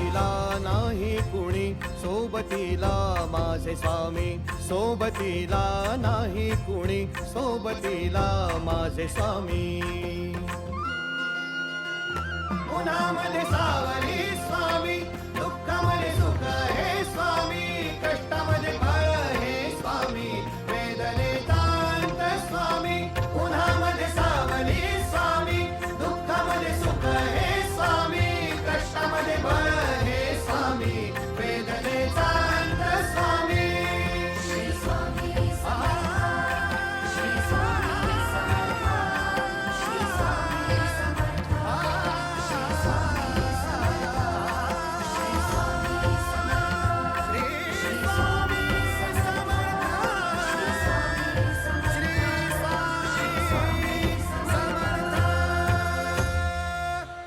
सोबतीला नाही कुणी, सोबतीला माझे स्वामी, सोबतीला नाही कुणी, सोबतीला माझे स्वामी. उन्हामध्ये सावली